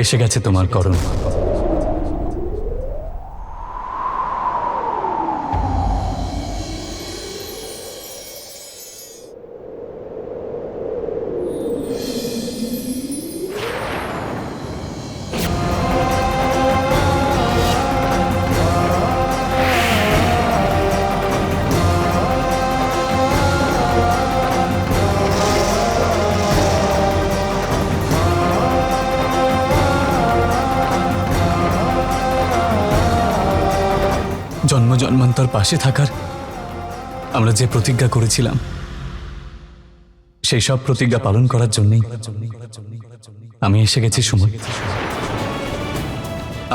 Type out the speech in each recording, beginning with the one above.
এসে গেছে তোমার করণ। জন্ম জন্মান্তর পাশে থাকার আমরা যে প্রতিজ্ঞা করেছিলাম, সেই সব প্রতিজ্ঞা পালন করার জন্যই আমি এসে গেছি সুমন।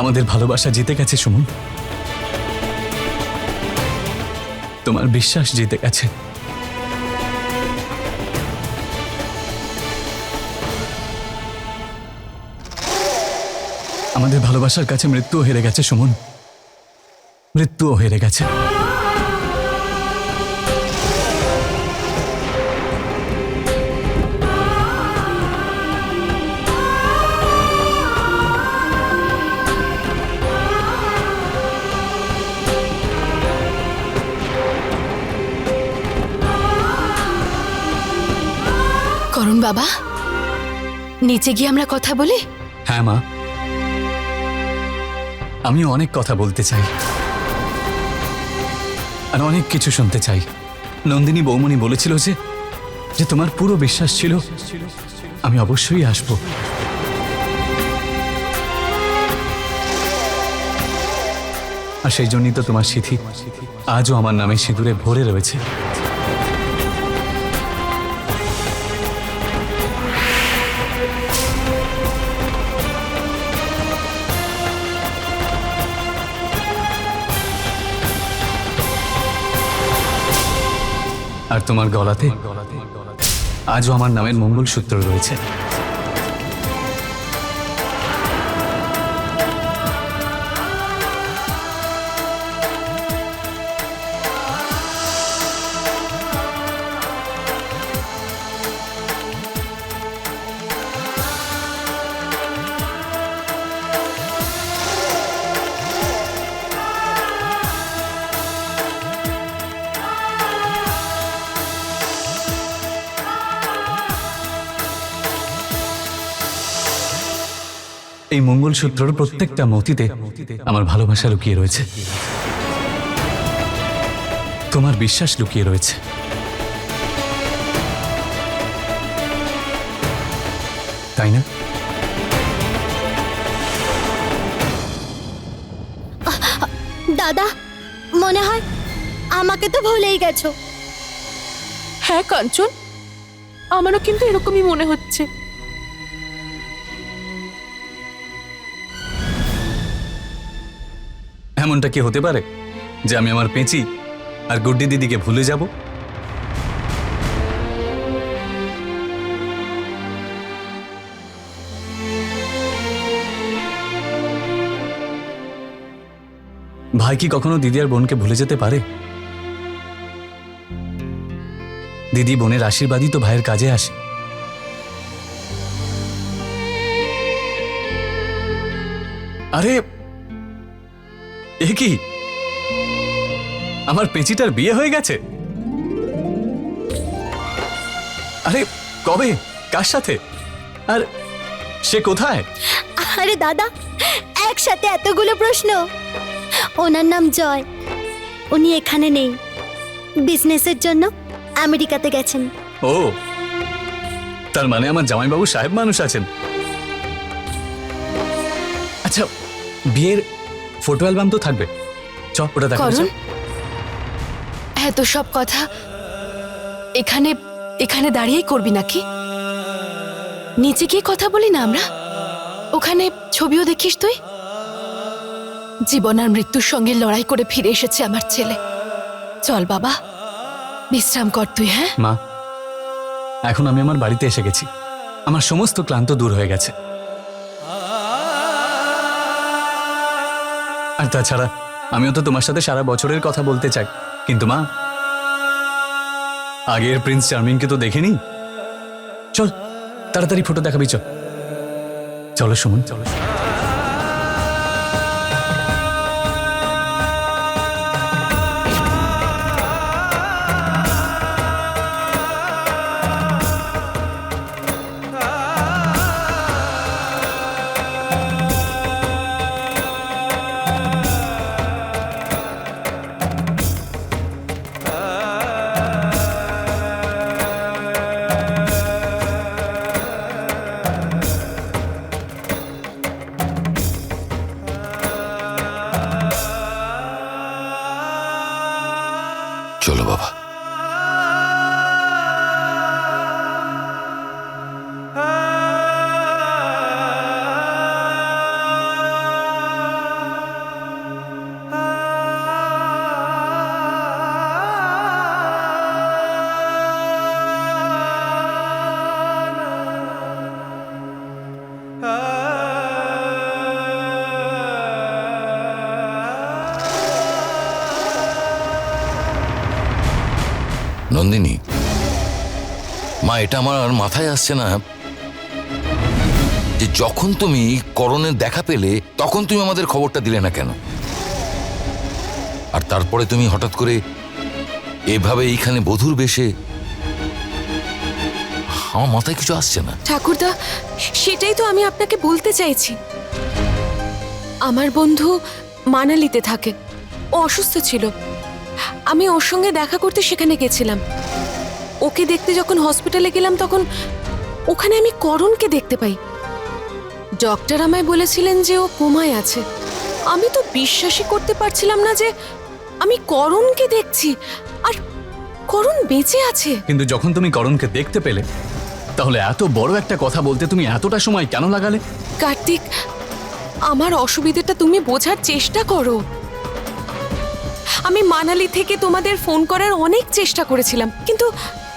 আমাদের ভালোবাসা জিতে গেছে সুমন, তোমার বিশ্বাস জিতে গেছে। আমাদের ভালোবাসার কাছে মৃত্যুও হেরে গেছে সুমন, মৃত্যুও হেরে গেছে। করণ বাবা, নিচে গিয়ে আমরা কথা বলি। হ্যাঁ মা, আমিও অনেক কথা বলতে চাই আর অনেক কিছু শুনতে চাই। নন্দিনী বৌমনি বলেছিল যে তোমার পুরো বিশ্বাস ছিল আমি অবশ্যই আসব। আর সেই জন্যই তো তোমার সিঁথি আজও আমার নামে সিঁদুরে ভরে রয়েছে। আর তোমার গলাতে আজও আমার নামের মঙ্গলসূত্র রয়েছে। এই মঙ্গলসূত্রের প্রত্যেকটা মতিতে আমার ভালোবাসা লুকিয়ে রয়েছে, তোমার বিশ্বাস লুকিয়ে রয়েছে। তাই না? দাদা, মনে হয় আমাকে তো ভুলেই গেছো। হ্যাঁ কাঞ্চন, আমারও কিন্তু এরকমই মনে হচ্ছে। এমনটা কি হতে পারে যে আমি আমার পেঁচি আর গুড্ডি দিদিকে ভুলে যাব? ভাই কি কখনো দিদি আর বোনকে ভুলে যেতে পারে? দিদি বোনের আশীর্বাদই তো ভাইয়ের কাজে আসে। আরে এ কি, আমার পেঁচিটার বিয়ে হয়ে গেছে? আরে কবে, কার সাথে, আর সে কোথায়? আরে দাদা, একসাথে এতগুলো প্রশ্ন। ওনার নাম জয়, উনি এখানে নেই, বিজনেসের জন্য আমেরিকাতে গেছেন। ও, তার মানে আমার জামাইবাবু সাহেব মানুষ আছেন। আচ্ছা, বিয়ের ফটো অ্যালবাম তো থাকবে, চ ওটা দেখা। করণ, এত সব কথা এখানে এখানে দাঁড়িয়েই করবি নাকি? নিচে গিয়ে কথা বলি না আমরা, ওখানে ছবিও দেখিস তুই। জীবন আর মৃত্যুর সঙ্গে লড়াই করে ফিরে এসেছে আমার ছেলে। চল বাবা, বিশ্রাম কর তুই। হ্যাঁ মা, এখন আমি আমার বাড়িতে এসে গেছি, আমার সমস্ত ক্লান্ত দূর হয়ে গেছে। আর তাছাড়া আমিও তো তোমার সাথে সারা বছরের কথা বলতে চাই, কিন্তু মা, আগের প্রিন্স চার্মিংকে তো দেখেনি। চল তাড়াতাড়ি ফটো দেখাবি, চল। চলো সুমন, চলো। চলো বাবা। নন্দিনী, মা, এটা আমার আর মাথায় আসছে না যে যখন তুমি করণের দেখা পেলে তখন তুমি আমাদের খবরটা দিলে না কেন, আর তারপরে তুমি হঠাৎ করে এভাবে এইখানে বধূর বেশে। আমার মাথায় কিছু আসছে না। ঠাকুরদা, সেটাই তো আমি আপনাকে বলতে চাইছি। আমার বন্ধু মানালিতে থাকে, ও অসুস্থ ছিল। আমি ওর সঙ্গে দেখা করতে সেখানে গেছিলাম। ওকে দেখতে যখন হসপিটালে গেলাম তখন ওখানে আমি করণকে দেখতে পাই। ডক্টর আমায় বলেছিলেন যে ও কোমায় আছে। আমি তো বিশ্বাসই করতে পারছিলাম না যে আমি করণকে দেখছি আর করণ বেঁচে আছে। কিন্তু যখন তুমি করণকে দেখতে পেলে, তাহলে এত বড় একটা কথা বলতে তুমি এতটা সময় কেন লাগালে? কার্তিক, আমার অসুবিধাটা তুমি বোঝার চেষ্টা করো। আমি মানালি থেকে তোমাদের ফোন করার অনেক চেষ্টা করেছিলাম, কিন্তু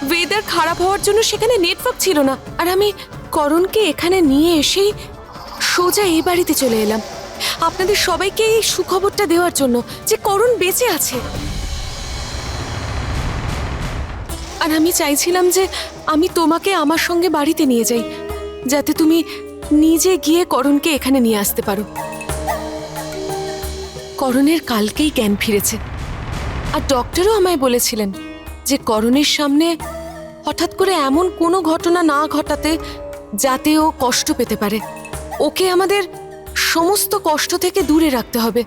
ওয়েদার খারাপ হওয়ার জন্য সেখানে নেটওয়ার্ক ছিল না। আর আমি করণকে এখানে নিয়ে এসেই সোজা এই বাড়িতে চলে এলাম আপনাদের সবাইকে এই সুখবরটা দেওয়ার জন্য যে করণ বেঁচে আছে। আর আমি চাইছিলাম যে আমি তোমাকে আমার সঙ্গে বাড়িতে নিয়ে যাই, যাতে তুমি নিজে গিয়ে করণকে এখানে নিয়ে আসতে পারো। করণের কালকেই জ্ঞান ফিরেছে, আর ডক্টরও আমায় বলেছিলেন যে করণের সামনে হঠাৎ করে এমন কোনো ঘটনা না ঘটাতে যাতে ও কষ্ট পেতে পারে। ওকে আমাদের সমস্ত কষ্ট থেকে দূরে রাখতে হবে।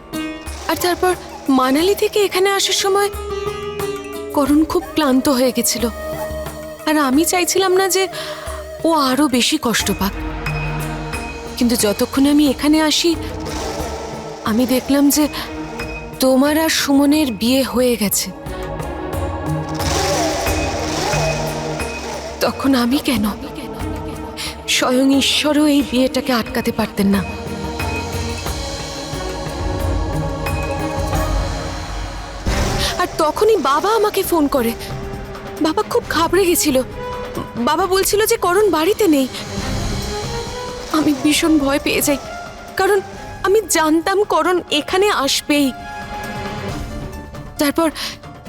আর তারপর মানালি থেকে এখানে আসার সময় করণ খুব ক্লান্ত হয়ে গেছিল, আর আমি চাইছিলাম না যে ও আরো বেশি কষ্ট পাক। কিন্তু যতক্ষণ আমি এখানে আসি আমি দেখলাম যে তোমার আর সুমনের বিয়ে হয়ে গেছে। তখন আমি কেন? স্বয়ং ঈশ্বরও এই বিয়েটাকে আটকাতে পারতেন না। আর তখনই বাবা আমাকে ফোন করে। বাবা খুব ঘাবড়ে গেছিল। বাবা বলছিল যে করণ বাড়িতে নেই। আমি ভীষণ ভয় পেয়ে যাই, কারণ আমি জানতাম করণ এখানে আসবেই। তারপর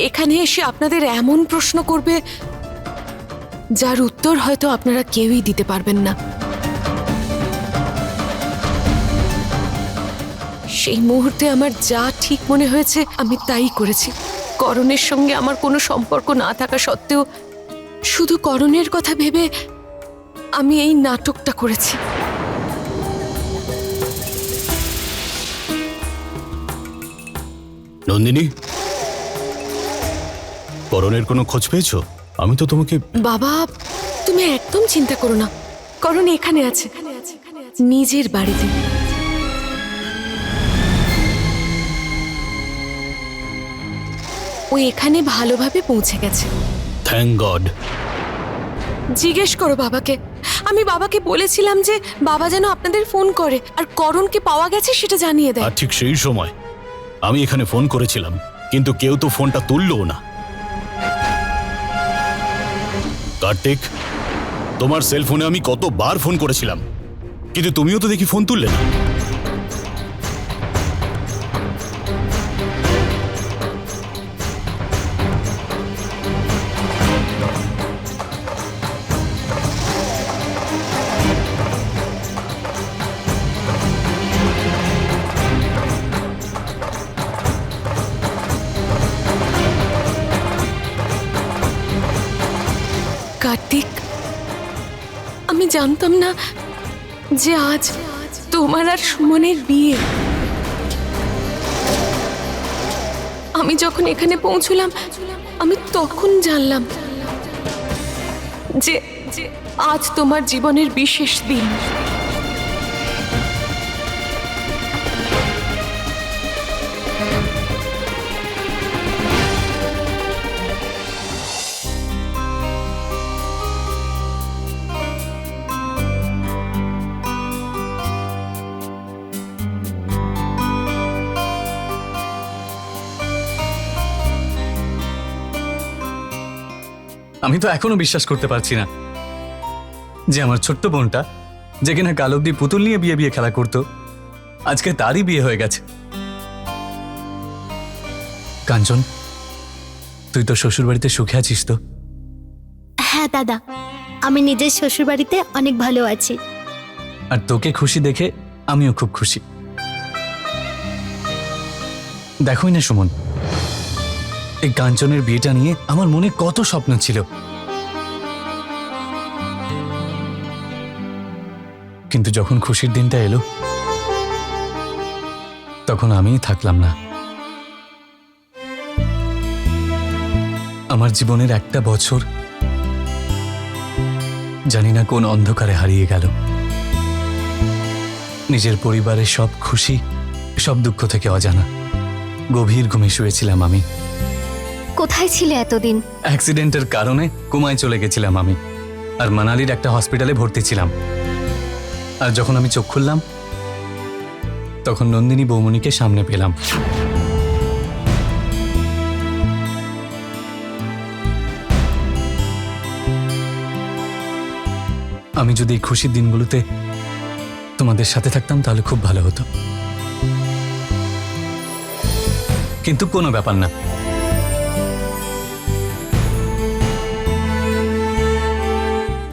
এখানে এসে আপনাদের এমন প্রশ্ন করবে যার উত্তর হয়তো আপনারা কেউই দিতে পারবেন না। সেই মুহূর্তে আমার যা ঠিক মনে হয়েছে আমি তাই করেছি। করণের সঙ্গে আমার কোনো সম্পর্ক না থাকা সত্ত্বেও শুধু করণের কথা ভেবে আমি এই নাটকটা করেছি। নন্দিনী, করণের কোনো খোঁজ পেয়েছো? আমি তো তোমাকে। বাবা, তুমি একদম চিন্তা করো না, করণ এখানে আছে, নিজের বাড়িতে। ও এখানে ভালোভাবে পৌঁছে গেছে। Thank god. জিজ্ঞেস করো বাবাকে। আমি বাবাকে বলেছিলাম যে বাবা যেন আপনাদের ফোন করে আর করণকে পাওয়া গেছে সেটা জানিয়ে দেয়। আর ঠিক সেই সময় আমি এখানে ফোন করেছিলাম, কিন্তু কেউ তো ফোনটা তুললো না। কার্তিক, তোমার সেল ফোনে আমি কতবার ফোন করেছিলাম, কিন্তু তুমিও তো দেখি ফোন তুললে না। জানতাম না যে আজ তোমার আর সুমনের বিয়ে। আমি যখন এখানে পৌঁছলাম আমি তখন জানলাম যে আজ তোমার জীবনের বিশেষ দিন। আমি তো এখনো বিশ্বাস করতে পারছি না যে আমার ছোট্ট বোনটা, যে কিনা কাল অব্দি পুতুল নিয়ে বিয়ে বিয়ে খেলা করতো, আজকে তারই বিয়ে হয়ে গেছে। কাঞ্চন, তুই তো শ্বশুর বাড়িতে সুখে আছিস তো? হ্যাঁ দাদা, আমি নিজের শ্বশুর বাড়িতে অনেক ভালো আছি। আর তোকে খুশি দেখে আমিও খুব খুশি। দেখোই না সুমন, এই কাঞ্চনের বিয়েটা নিয়ে আমার মনে কত স্বপ্ন ছিল, কিন্তু যখন খুশির দিনটা এলো তখন আমিই থাকলাম না। আমার জীবনের একটা বছর জানি না কোন অন্ধকারে হারিয়ে গেল। নিজের পরিবারের সব খুশি, সব দুঃখ থেকে অজানা গভীর ঘুমে শুয়েছিলাম আমি। কোথায় ছিলে এতদিন? অ্যাক্সিডেন্টের কারণে কোমায় চলে গেছিলাম আমি, আর মানালির একটা হসপিটালে ভর্তি ছিলাম। আর যখন আমি চোখ খুললাম তখন নন্দিনী বৌমনিকে সামনে পেলাম। আমি যদি এই খুশির দিনগুলোতে তোমাদের সাথে থাকতাম তাহলে খুব ভালো হতো, কিন্তু কোনো ব্যাপার না।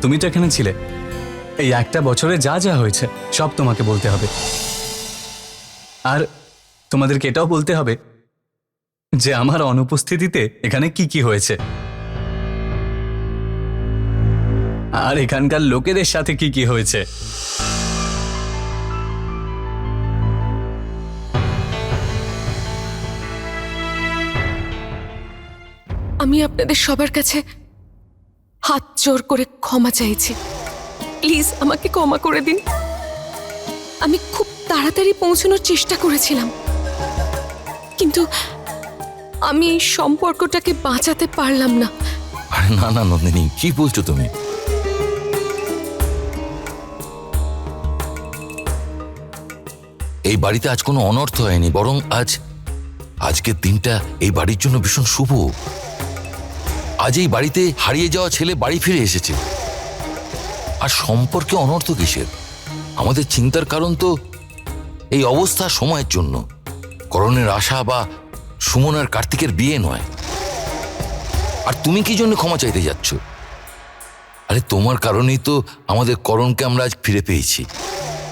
তুমি তো এখানে ছিলে, এই একটা বছরে যা যা হয়েছে সব তোমাকে বলতে হবে। আর তোমাদেরকে এটাও বলতে হবে যে আমার অনুপস্থিতিতে এখানে কি কি হয়েছে, আর এখানকার লোকেদের সাথে কি কি হয়েছে। আমি আপনাদের সবার কাছে হাত জোর করে ক্ষমা চাইছি। প্লিজ আমাকে ক্ষমা করে দিন। আমি খুব তাড়াতাড়ি পৌঁছানোর চেষ্টা করেছিলাম, কিন্তু আমি এই সম্পর্কটাকে বাঁচাতে পারলাম না। আরে না না নন্দিনী, কি বলছো তুমি? এই বাড়িতে আজ কোনো অনর্থ হয়নি, বরং আজকের দিনটা এই বাড়ির জন্য ভীষণ শুভ। আজ এই বাড়িতে হারিয়ে যাওয়া ছেলে বাড়ি ফিরে এসেছে। আর সম্পর্কে অনর্থ কিসের? আমাদের চিন্তার কারণ তো এই অবস্থা সময়ের জন্য, করণের আশা বা সুমন আর কার্তিকের বিয়ে নয়। আর তুমি কি জন্য ক্ষমা চাইতে যাচ্ছ? আরে তোমার কারণেই তো আমাদের করণকে আমরা আজ ফিরে পেয়েছি।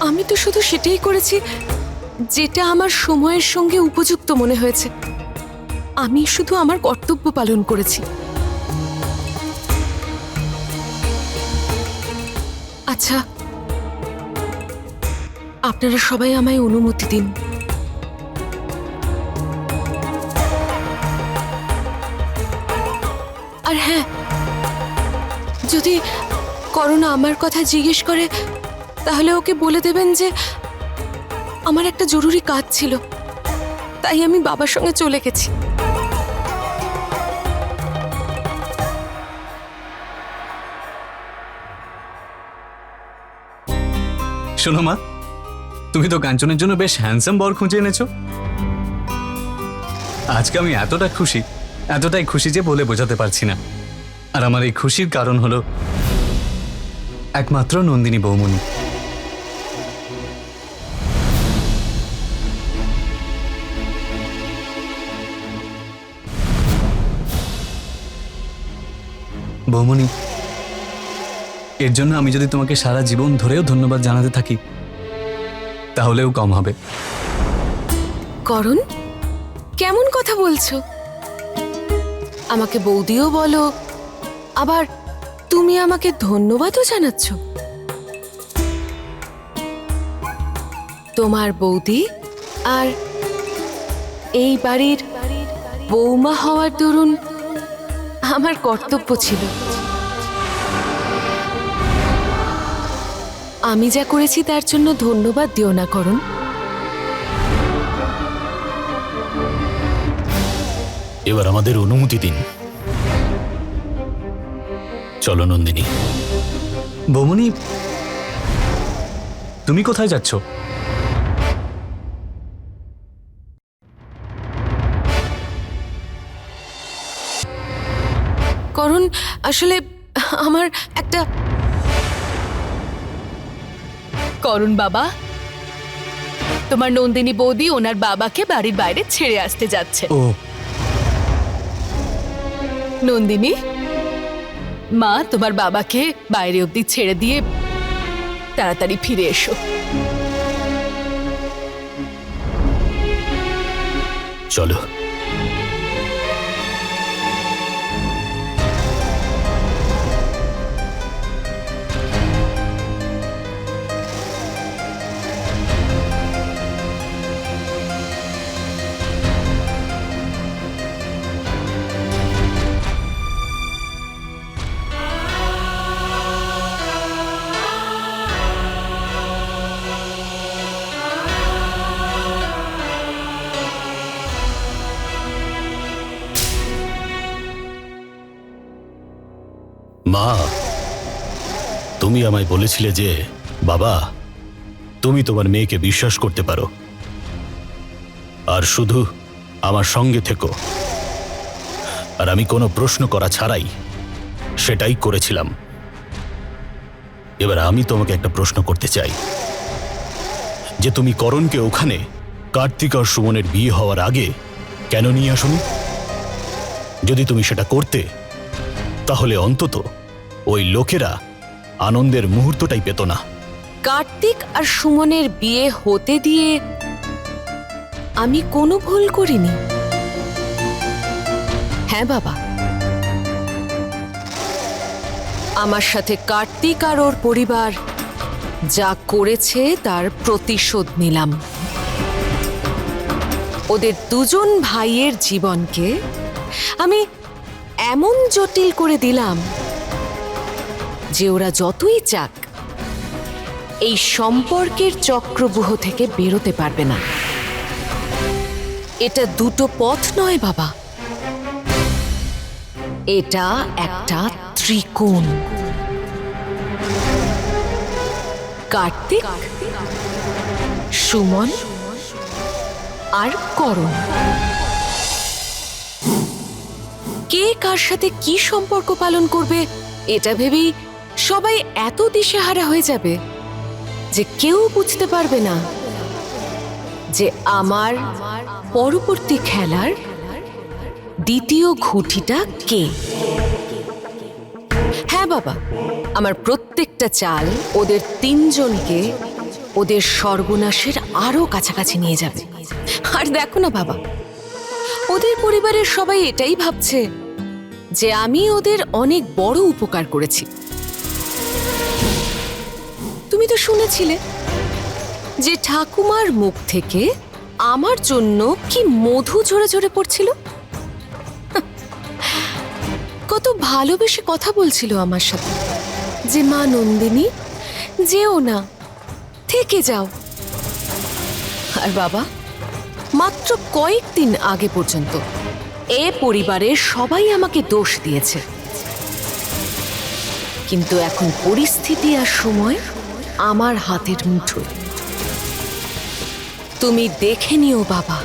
আমি তো শুধু সেটাই করেছি যেটা আমার সময়ের সঙ্গে উপযুক্ত মনে হয়েছে। আমি শুধু আমার কর্তব্য পালন করেছি। আচ্ছা, আপনারা সবাই আমায় অনুমতি দিন। আর হ্যাঁ, যদি করোনা আমার কথা জিজ্ঞেস করে তাহলে ওকে বলে দেবেন যে আমার একটা জরুরি কাজ ছিল, তাই আমি বাবার সঙ্গে চলে গেছি। শোনো মা, তুমি তো কাঞ্চনের জন্য বেশ হ্যান্ডসাম বর খুঁজে এনেছো। আজকে আমি এতটাই খুশি যে বলে বোঝাতে পারছি না। আর আমার এই খুশির কারণ হলো একমাত্র নন্দিনী বৌমনি। বৌমনি, এর জন্য আমি যদি তোমাকে সারা জীবন ধরেও ধন্যবাদ জানাতে থাকি তাহলেও কম হবে। করণ, কেমন কথা বলছো? আমাকে বৌদিও বলো, আবার তুমি আমাকে ধন্যবাদও জানাচ্ছ। তোমার বৌদি আর এই বাড়ির বৌমা হওয়ার দরুন আমার কর্তব্য ছিল। আমি যা করেছি তার জন্য ধন্যবাদ দিও না করুন। এবার আমাদের অনুমতি দিন। চলো নন্দিনী। বৌমনি, তুমি কোথায় যাচ্ছ? করুন, আসলে আমার একটা করুন বাবা, তোমার নন্দিনী বৌদি ওনার বাবাকে বাড়ির বাইরে ছেড়ে আসতে যাচ্ছে। ও নন্দিনী, মা তোমার বাবাকে বাইরে অবধি ছেড়ে দিয়ে তাড়াতাড়ি ফিরে এসো। চলো। মা, তুমি আমায় বলেছিলে যে বাবা, তুমি তোমার মেয়েকে বিশ্বাস করতে পারো, আর শুধু আমার সঙ্গে থেকো। আর আমি কোনো প্রশ্ন করা ছাড়াই সেটাই করেছিলাম। এবার আমি তোমাকে একটা প্রশ্ন করতে চাই, যে তুমি করণকে ওখানে কার্তিক আর সুমনের বিয়ে হওয়ার আগে কেন নিয়ে আসোনি? যদি তুমি সেটা করতে, তাহলে অন্তত ওই লোকেরা আনন্দের মুহূর্তটাই পেত না। কার্তিক আর সুমনের বিয়ে হতে দিয়ে আমি কোনো ভুল করিনি। হ্যাঁ বাবা, আমার সাথে কার্তিক আর ওর পরিবার যা করেছে তার প্রতিশোধ নিলাম। ওদের দুজন ভাইয়ের জীবনকে আমি এমন জটিল করে দিলাম যে ওরা যতই চাক এই সম্পর্কের চক্রব্যূহ থেকে বেরোতে পারবে না। এটা দুটো পথ নয় বাবা, এটা একটা ত্রিকোণ। কার্তিক, সুমন আর করণ। কে কার সাথে কি সম্পর্ক পালন করবে এটা ভেবেই সবাই এত দিশেহারা হয়ে যাবে যে কেউ বুঝতে পারবে না যে আমার পরবর্তী খেলার দ্বিতীয় ঘুঁটিটা কে। হ্যাঁ বাবা, আমার প্রত্যেকটা চাল ওদের তিনজনকে ওদের সর্বনাশের আরো কাছাকাছি নিয়ে যাবে। আর দেখো না বাবা, ওদের পরিবারের সবাই এটাই ভাবছে যে আমি ওদের অনেক বড় উপকার করেছি। তুমি তো শুনেছিলে যে ঠাকুমার মুখ থেকে আমার জন্য কি মধু ঝরে ঝরে পড়ছিল। কত ভালোবেসে কথা বলছিল আমার সাথে যে মা নন্দিনী, যেও না, থেকে যাও। আর বাবা, মাত্র কয়েকদিন আগে পর্যন্ত এ পরিবারের সবাই আমাকে দোষ দিয়েছে, কিন্তু এখন পরিস্থিতি আর সময় আমার হাতের মুঠোয়। তুমি দেখে নিও বাবা,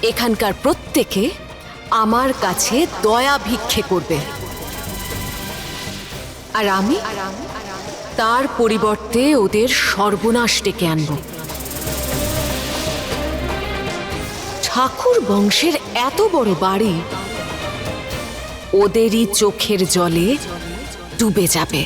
এখানকার প্রত্যেকে আমার কাছে দয়া ভিক্ষে করবে, আর আমি তার পরিবর্তে ওদের সর্বনাশ ডেকে আনব। ঠাকুর বংশের এত বড় বাড়ি ওদেরই চোখের জলে ডুবে যাবে।